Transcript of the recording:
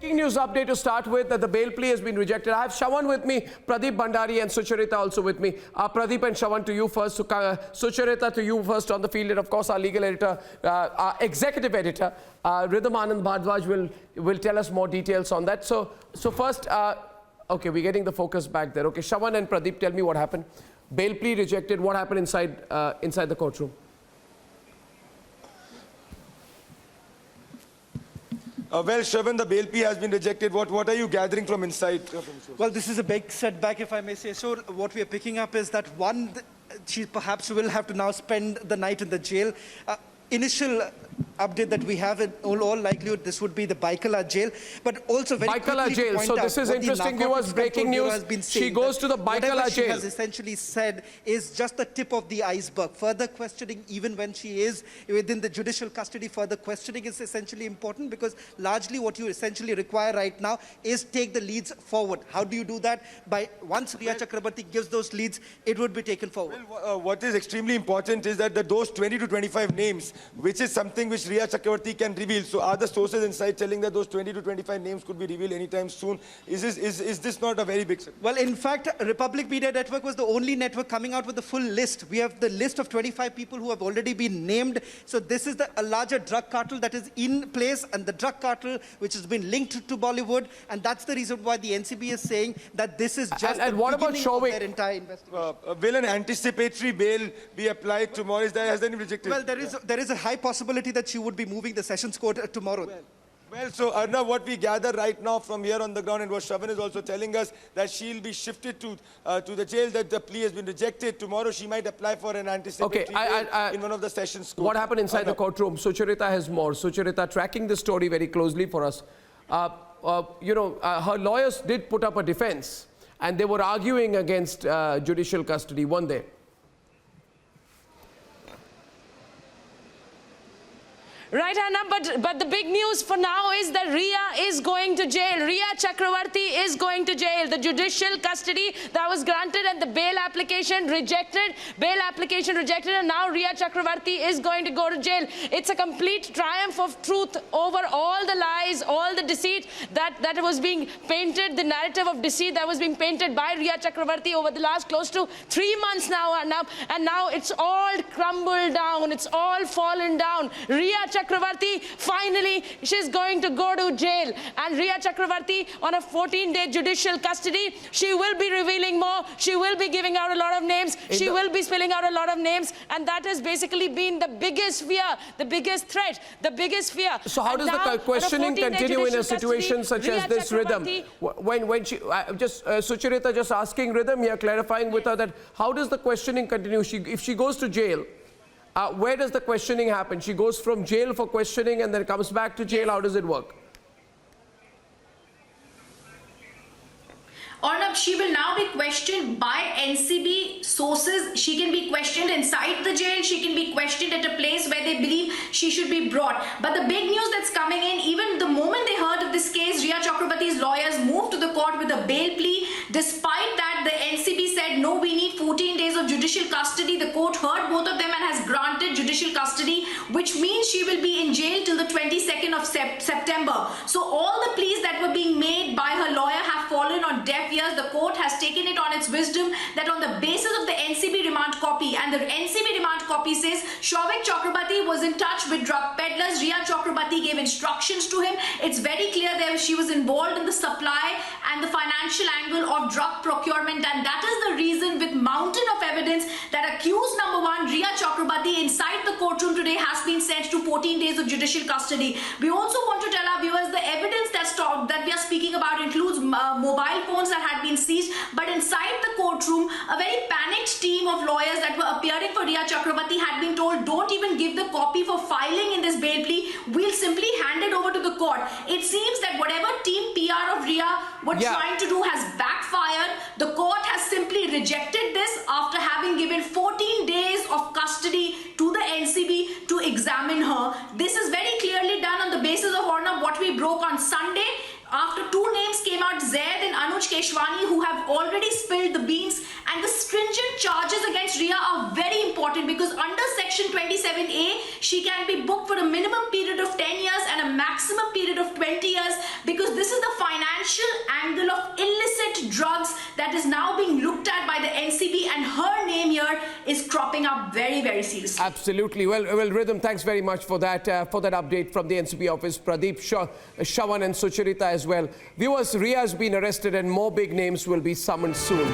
Breaking news update to start with, that the bail plea has been rejected. I have Shravan with me, Pradeep Bhandari and Sucharita also with me. Pradeep and Shravan, to you first. Sucharita, to you first on the field, and of course our legal editor, our executive editor, Ridham Anand Bhardwaj will tell us more details on that. So first, okay, we're getting the focus back there. Okay, Shravan and Pradeep, tell me what happened. Bail plea rejected. What happened inside the courtroom? Well, Shravan, the bail plea has been rejected. What are you gathering from inside? Well, this is a big setback, if I may say so. What we are picking up is that, one, she perhaps will have to now spend the night in the jail. Initial update that we have, in all likelihood, this would be the Baikala jail, but also very Baikala jail. So this is interesting, viewers. Breaking news. She goes to the Baikala jail. She has essentially said is just the tip of the iceberg. Further questioning, even when she is within the judicial custody, further questioning is essentially important, because largely what you essentially require right now is take the leads forward. How do you do that? By once Rhea Chakrabarti gives those leads, it would be taken forward. Well, what is extremely important is that those 20 to 25 names, which is something which Rhea Chakrabarti can reveal. So are the sources inside telling that those 20 to 25 names could be revealed anytime soon? Is this not a very big step? Well, in fact, Republic Media Network was the only network coming out with the full list. We have the list of 25 people who have already been named. So this is a larger drug cartel that is in place, and the drug cartel which has been linked to Bollywood, and that's the reason why the NCB is saying that this is just and what about Showing? Their entire investigation. Will an anticipatory bail be applied tomorrow? Has that been rejected? Well, there is a high possibility that she would be moving the Sessions Court tomorrow. Well, so Arnav, what we gather right now from here on the ground, and what Shravan is also telling us, that she'll be shifted to the jail, that the plea has been rejected. Tomorrow she might apply for an anticipatory bail in one of the Sessions Court. What happened inside the courtroom? Sucharita has more. Sucharita, tracking the story very closely for us. Her lawyers did put up a defense, and they were arguing against judicial custody, weren't they? Right, Anna, but the big news for now is that Rhea is going to jail. Rhea Chakrabarti is going to jail. The judicial custody that was granted and the bail application rejected. Bail application rejected, and now Rhea Chakrabarti is going to go to jail. It's a complete triumph of truth over all the lies, all the deceit that was being painted, the narrative of deceit that was being painted by Rhea Chakrabarti over the last close to 3 months now, and now it's all crumbled down. It's all fallen down. Rhea Chakrabarti, finally, she's going to go to jail. And Rhea Chakrabarti on a 14-day judicial custody. She will be revealing more. She will be giving out a lot of names. She will be spilling out a lot of names. And that has basically been the biggest fear, the biggest threat, the biggest fear. So how does the questioning continue in a situation such as this, Ridham? When she, Sucharita just asking Ridham here, clarifying with her that how does the questioning continue? If she goes to jail, where does the questioning happen? She goes from jail for questioning and then comes back to jail. How does it work? Arnab, she will now be questioned by NCB sources. She can be questioned inside the jail. She can be questioned at a place where they believe she should be brought. But the big news that's coming in, even the moment they heard of this case, Rhea Chakrabarti's lawyers moved to the court with a bail plea. Despite that, the NCB said, no, we need 14 days of judicial custody. The court heard both of them and has granted judicial custody, which means she will be in jail till the 22nd of September. So all the pleas that were being made by her lawyer have fallen on deaf ears. The court has taken it on its wisdom that on the basis of the NCB remand copy, and the NCB remand copy says Souvik Chakrabarti was in touch with drug peddlers. Rhea Chakrabarti gave instructions to him. It's very clear that she was involved in the supply and the financial angle of drug procurement, and that is the reason, with mountain of evidence, that accused number 1, Rhea Chakrabarti, inside the courtroom today has been sent to 14 days of judicial custody. We also want to tell our viewers the evidence that we are speaking about includes mobile phones that had been seized, but inside the courtroom, a very panicked team of lawyers that were appearing for Rhea Chakrabarti had been told, don't even give the copy for filing in this bail plea, we'll simply hand it over to the court. It seems that whatever team PR of Rhea were trying to do has backfired. The court has simply rejected this after having given 14 days of custody to the NCB to examine her. This is very clearly done on the basis of what we broke on Sunday. After 2 names came out, Zaid and Anuj Keshwani, who have already spilled the beans, and the stringent charges against Rhea are very important, because under Section 27A, she can be booked for a minimum period of 10 years and a maximum period of 20 years, because this is financial angle of illicit drugs that is now being looked at by the NCB, and her name here is cropping up very, very seriously. Absolutely. Well, Rhythm, thanks very much for that update from the NCB office. Pradeep, Shravan and Sucharita as well. Viewers, Rhea has been arrested and more big names will be summoned soon.